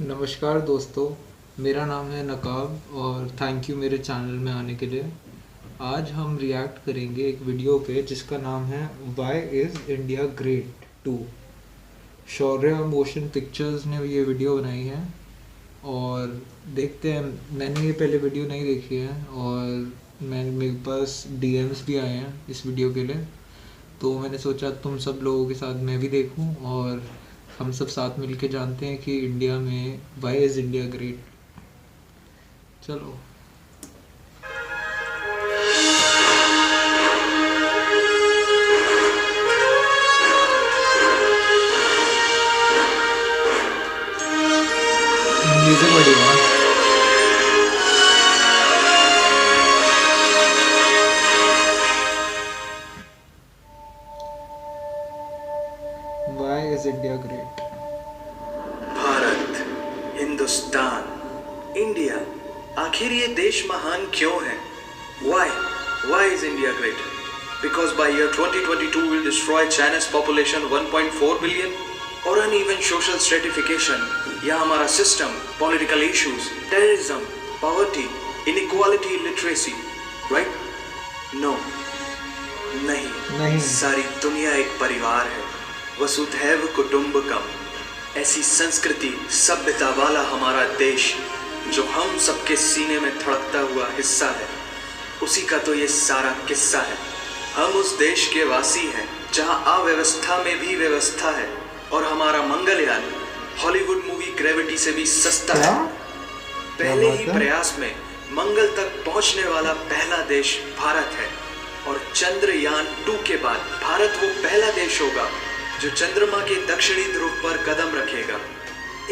नमस्कार दोस्तों, मेरा नाम है नकाब और थैंक यू मेरे चैनल में आने के लिए। आज हम रिएक्ट करेंगे एक वीडियो पे जिसका नाम है why is India great 2। Shaurya motion pictures ने ये वीडियो बनाई है और देखते हैं। मैंने ये पहले वीडियो नहीं देखी है और मेरे पास डीएम्स भी आए हैं इस वीडियो के लिए, तो मैंने सोचा तुम सब लोगों के साथ मैं भी देखूं और हम सब साथ मिलके जानते हैं कि इंडिया में वाई इज़ इंडिया ग्रेट। चलो। म्यूजिक बढ़िया है। Why is India great. Bharat, Hindustan, India, आखिर ये देश महान क्यों है? Why is India great? Because by year 2022 will destroy China's population 1.4 billion, और uneven social stratification या हमारा system, political issues, terrorism, poverty, inequality, illiteracy, right? No, नहीं। सारी दुनिया एक परिवार है, वसुधैव कुटुंबकम। ऐसी संस्कृति सभ्यता वाला हमारा देश जो हम सबके सीने में धड़कता हुआ हिस्सा है, उसी का तो ये सारा किस्सा है। हम उस देश के वासी हैं जहां अव्यवस्था में भी व्यवस्था है और हमारा मंगलयान हॉलीवुड मूवी ग्रेविटी से भी सस्ता है। पहले ही प्रयास में मंगल तक पहुंचने वाला पहला देश भारत है और चंद्रयान 2 के बाद भारत वो पहला देश होगा जो चंद्रमा के दक्षिणी ध्रुव पर कदम रखेगा।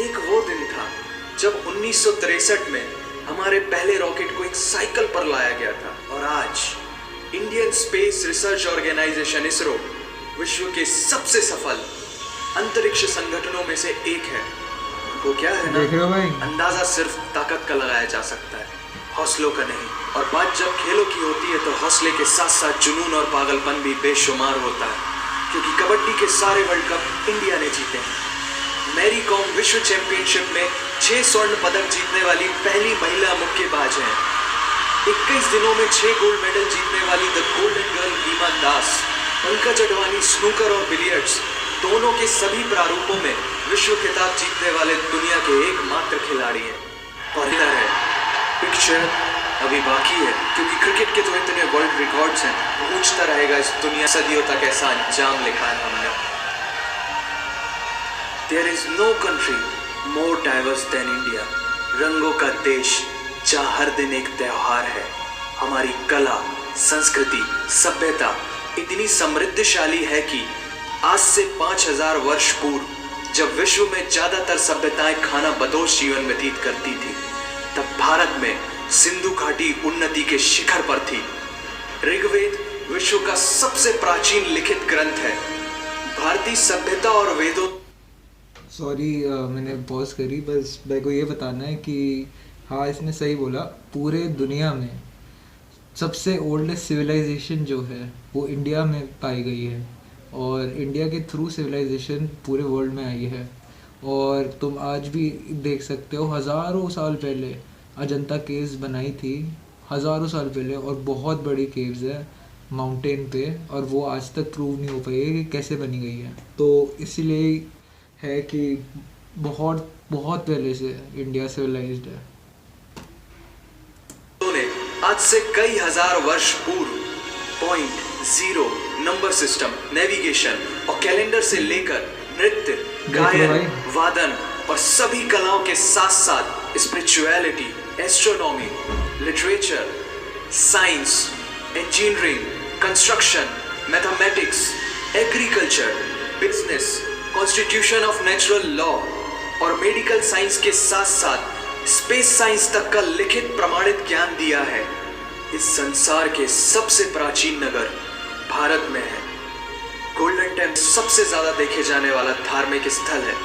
एक वो दिन था जब 1963 में हमारे पहले रॉकेट को एक साइकिल पर लाया गया था और आज Indian space research organisation ISRO विश्व के सबसे सफल अंतरिक्ष संगठनों में से एक है। वो क्या है ना, अंदाजा सिर्फ ताकत का लगाया जा सकता है, हौसलों का नहीं। और बात जब खेलों की होती है तो हौसले के साथ साथ जुनून और पागलपन भी बेशुमार होता है, क्योंकि कबड्डी के सारे वर्ल्ड कप इंडिया ने जीते हैं। मैरी कॉम विश्व चैंपियनशिप में 6 स्वर्ण पदक जीतने वाली पहली महिला मुक्केबाज हैं। 21 दिनों में 6 गोल्ड मेडल जीतने वाली the golden girl Hima Das, Pankaj Advani snooker और बिलियर्ड्स दोनों के सभी प्रारूपों में विश्व खिताब जीतने वाले दुनिया के एकमात्र खिलाड़ी हैं। और इधर है पिक्चर अभी बाकी है, क्योंकि क्रिकेट के तो इतने वर्ल्ड रिकॉर्ड्स हैं, पूछता रहेगा इस दुनिया सदियों तक ऐसा अंजाम लिखा है हमने। There is no country more diverse than India. रंगों का देश जहाँ हर दिन एक त्योहार है। हमारी कला, संस्कृति, सभ्यता इतनी समृद्धशाली है कि आज से 5000 वर्ष पूर्व जब विश्व में ज्यादातर सभ्यताएं खाना बदोश जीवन व्यतीत करती थी, तब भारत में सिंधु घाटी उन्नति के शिखर पर थी। ऋग्वेद विश्व का सबसे प्राचीन लिखित ग्रंथ है। भारतीय सभ्यता और वेदों सॉरी, मैंने पॉज करी, बस मेरे को ये बताना है कि हाँ, इसने सही बोला। पूरे दुनिया में सबसे ओल्डेस्ट सिविलाइजेशन जो है वो इंडिया में पाई गई है और इंडिया के थ्रू सिविलाइजेशन पूरे वर्ल्ड में आई है। और तुम आज भी देख सकते हो, हज़ारों साल पहले अजंता केव्स बनाई थी, हज़ारों साल पहले, और बहुत बड़ी केव्स है माउंटेन पे, और वो आज तक प्रूव नहीं हो पाई है कि कैसे बनी गई है। तो इसीलिए है कि बहुत बहुत पहले से इंडिया सिविलाइज्ड है। आज से कई हजार वर्ष पूर्व point, zero, number system, navigation और कैलेंडर से लेकर नृत्य, गायन, वादन और सभी कलाओं के साथ साथ spirituality, astronomy, literature, science, engineering, construction, mathematics, agriculture, business, constitution of natural law और मेडिकल साइंस के साथ साथ स्पेस साइंस तक का लिखित प्रमाणित ज्ञान दिया है। इस संसार के सबसे प्राचीन नगर भारत में है। गोल्डन टेम्पल सबसे ज्यादा देखे जाने वाला धार्मिक स्थल है,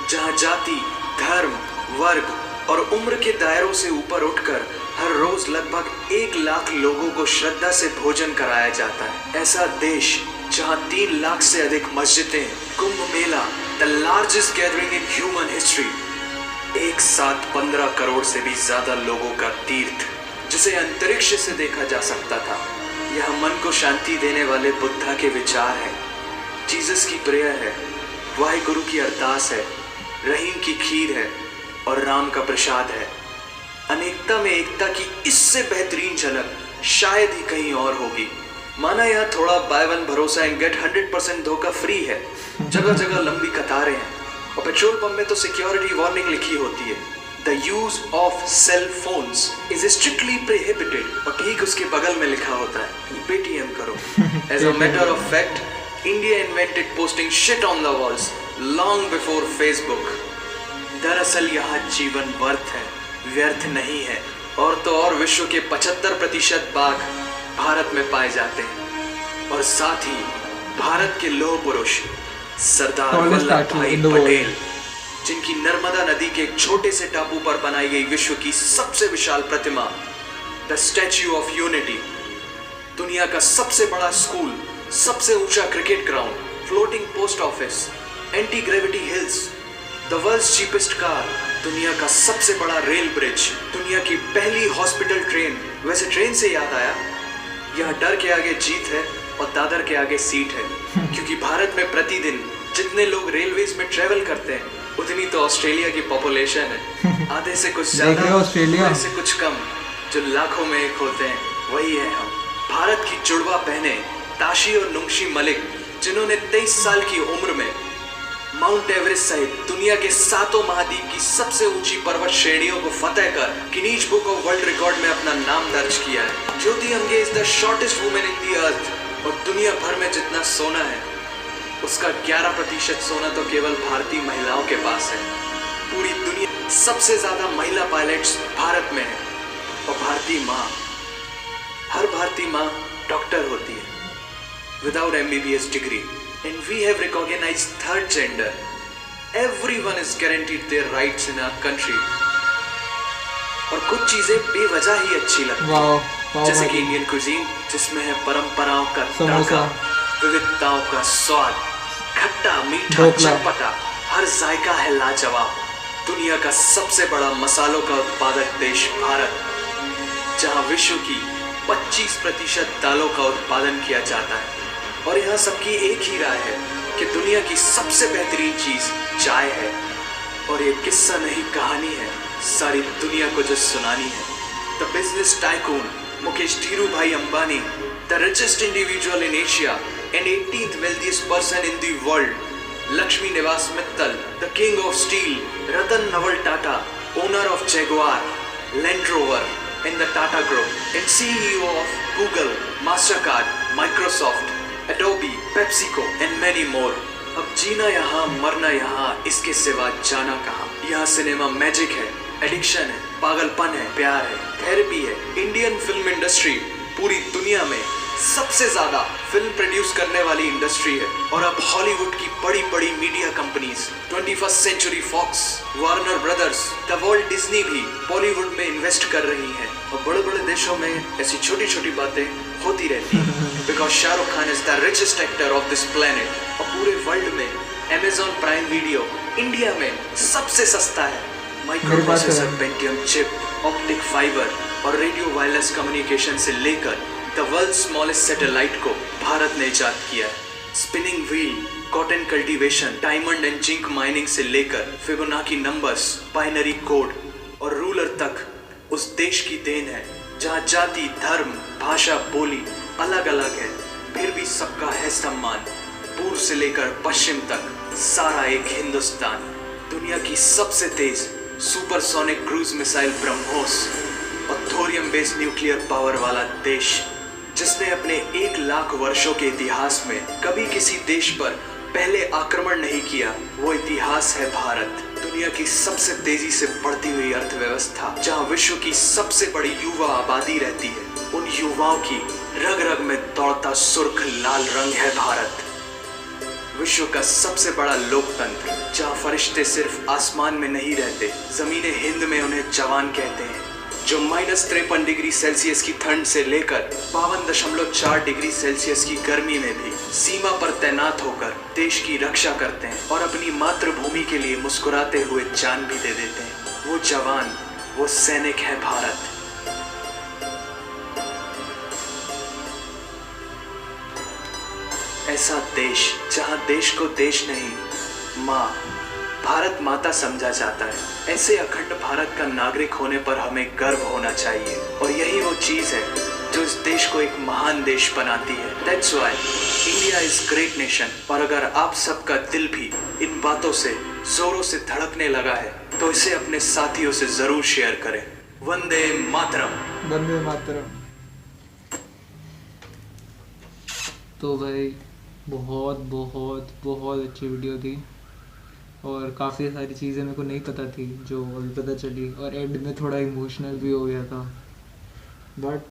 जहां जाति, धर्म, वर्ग और उम्र के दायरों से ऊपर उठकर हर रोज लगभग 1 लाख लोगों को श्रद्धा से भोजन कराया जाता है। ऐसा देश जहां 3 लाख से अधिक मस्जिदें, Kumbh Mela, the largest gathering in human history, एक साथ 15 करोड़ से भी ज्यादा लोगों का तीर्थ, जिसे अंतरिक्ष से देखा जा सकता था। यह मन को शांति देने वाले बुद्धा के विचार है, जीसस की प्रेयर है, वाहिगुरु की अरदास है, रहीम की खीर है और राम का प्रसाद है। अनेकता में एकता की इससे बेहतरीन झलक शायद ही कहीं और होगी। माना यहाँ थोड़ा बाय वन भरोसा एंड गेट 100% धोखा फ्री है, जगह जगह लंबी कतारें हैं और पेट्रोल पंप में तो सिक्योरिटी वार्निंग लिखी होती है, the use of cell phones is strictly prohibited, और ठीक उसके बगल में लिखा होता है पेटीएम करो। As a matter of fact, India invented posting shit on the walls long before Facebook. दरअसल यहाँ जीवन वर्थ है, व्यर्थ नहीं है। और तो और विश्व के 75% बाघ भारत में पाए जाते हैं, और साथ ही भारत के लौह पुरुष सरदार वल्लभ भाई पटेल, जिनकी नर्मदा नदी के एक छोटे से टापू पर बनाई गई विश्व की सबसे विशाल प्रतिमा द स्टैच्यू ऑफ यूनिटी, दुनिया का सबसे बड़ा स्कूल, सबसे ऊंचा cricket ground, floating post office, anti gravity hills, the world's cheapest car, दुनिया का सबसे बड़ा रेल ब्रिज, दुनिया की पहली हॉस्पिटल ट्रेन। वैसे ट्रेन से याद आया, यह डर के आगे जीत है और दादर के आगे सीट है, क्योंकि भारत में प्रतिदिन जितने लोग रेलवेज में ट्रेवल करते हैं उतनी तो ऑस्ट्रेलिया की पॉपुलेशन है। आधे से कुछ ज्यादा, आधे से कुछ कम, जो लाखों में एक होते हैं, वही है हम। भारत की जुड़वा बहनें ताशी और नुंगशी मलिक, जिन्होंने 23 साल की उम्र में माउंट एवरेस्ट सहित दुनिया के 7 महाद्वीप की सबसे ऊंची पर्वत श्रेणियों को फतेह कर Guinness book of world record में अपना नाम दर्ज किया है। ज्योति अंगे is the shortest women in the earth, और दुनिया भर में जितना सोना है उसका 11% सोना तो केवल भारतीय महिलाओं के पास है। पूरी दुनिया सबसे ज्यादा महिला पायलट्स भारत में है, और भारतीय माँ, हर भारतीय माँ डॉक्टर होती है without MBBS degree, and we have recognised third gender. Everyone is guaranteed their rights in our country. और कुछ चीजें बेवजह ही अच्छी लगती हैं, जैसे कि इंडियन कुजीन, जिसमें है परंपराओं का तड़का, विविधताओं का स्वाद, खट्टा मीठा चटपटा, हर जायका है लाजवाब। दुनिया का सबसे बड़ा मसालों का उत्पादक देश भारत, जहां विश्व की 25% दालों का उत्पादन किया जाता है, और यहाँ सबकी एक ही राय है कि दुनिया की सबसे बेहतरीन चीज चाय है। और ये किस्सा नहीं, कहानी है, सारी दुनिया को जो सुनानी है। The business tycoon Mukesh Dhirubhai Ambani, the richest individual in Asia and 18th wealthiest person in the world, Lakshmi Nivas Mittal, the king of steel, Ratan Naval Tata, owner of Jaguar, Land Rover and the Tata Group, and CEO of Google, Mastercard, Microsoft, Adobe, PepsiCo and many more. अब जीना यहाँ, मरना यहाँ, इसके सिवा जाना कहाँ। यहाँ cinema magic है, एडिक्शन है, पागलपन है, प्यार है, थेरेपी है। इंडियन फिल्म इंडस्ट्री पूरी दुनिया में सबसे ज्यादा फिल्म प्रोड्यूस करने वाली इंडस्ट्री है, और अब हॉलीवुड की बड़ी बड़ी media companies, 21st century fox, Warner brothers, the world Disney भी बॉलीवुड में इन्वेस्ट कर रही हैं। और बड़े बड़े देशों में ऐसी छोटी छोटी बातें होती रहती हैं, because Shahrukh Khan is the richest actor of this planet. और पूरे वर्ल्ड में Amazon प्राइम वीडियो इंडिया में सबसे सस्ता है। Micro processor, Pentium chip, optic fibre और रेडियो वायरलेस कम्युनिकेशन से लेकर द वर्ल्ड स्मॉलेस्ट सैटेलाइट को भारत ने इजाद किया है। Spinning wheel, cotton cultivation, diamond and zinc mining से लेकर फिबोनाची नंबर्स, बाइनरी कोड और रूलर तक उस देश की देन है, जहाँ जाति, धर्म, भाषा, बोली अलग अलग है, फिर भी सबका है सम्मान। पूर्व से लेकर पश्चिम तक सारा एक हिंदुस्तान। दुनिया की सबसे तेज सुपरसोनिक क्रूज मिसाइल ब्रह्मोस और थोरियम बेस्ड न्यूक्लियर पावर वाला देश, जिसने अपने 1 लाख वर्षों के इतिहास में कभी किसी देश पर पहले आक्रमण नहीं किया, वो इतिहास है भारत। दुनिया की सबसे तेजी से बढ़ती हुई अर्थव्यवस्था, जहां विश्व की सबसे बड़ी युवा आबादी रहती है, उन युवाओं की रग रग में दौड़ता सुर्ख लाल रंग है भारत। विश्व का सबसे बड़ा लोकतंत्र, जहां फरिश्ते सिर्फ आसमान में नहीं रहते, जमीने हिंद में उन्हें जवान कहते हैं, जो -53 डिग्री सेल्सियस की ठंड से लेकर 52.4 डिग्री सेल्सियस की गर्मी में भी सीमा पर तैनात होकर देश की रक्षा करते हैं और अपनी मातृभूमि के लिए मुस्कुराते हुए जान भी दे देते हैं। वो जवान, वो सैनिक है भारत। ऐसा देश जहां देश को देश नहीं, माँ, भारत माता समझा जाता है। ऐसे अखंड भारत का नागरिक होने पर हमें गर्व होना चाहिए, और यही वो चीज है जो इस देश को एक महान देश बनाती है। That's why India is great nation. और अगर आप सबका दिल भी इन बातों से जोरों से धड़कने लगा है तो इसे अपने साथियों से जरूर शेयर करें। वंदे मातरम। वंदे मातरम। तो भाई बहुत बहुत बहुत अच्छी वीडियो थी, और काफ़ी सारी चीज़ें मेरे को नहीं पता थी जो अभी पता चली, और एंड में थोड़ा इमोशनल भी हो गया था। बट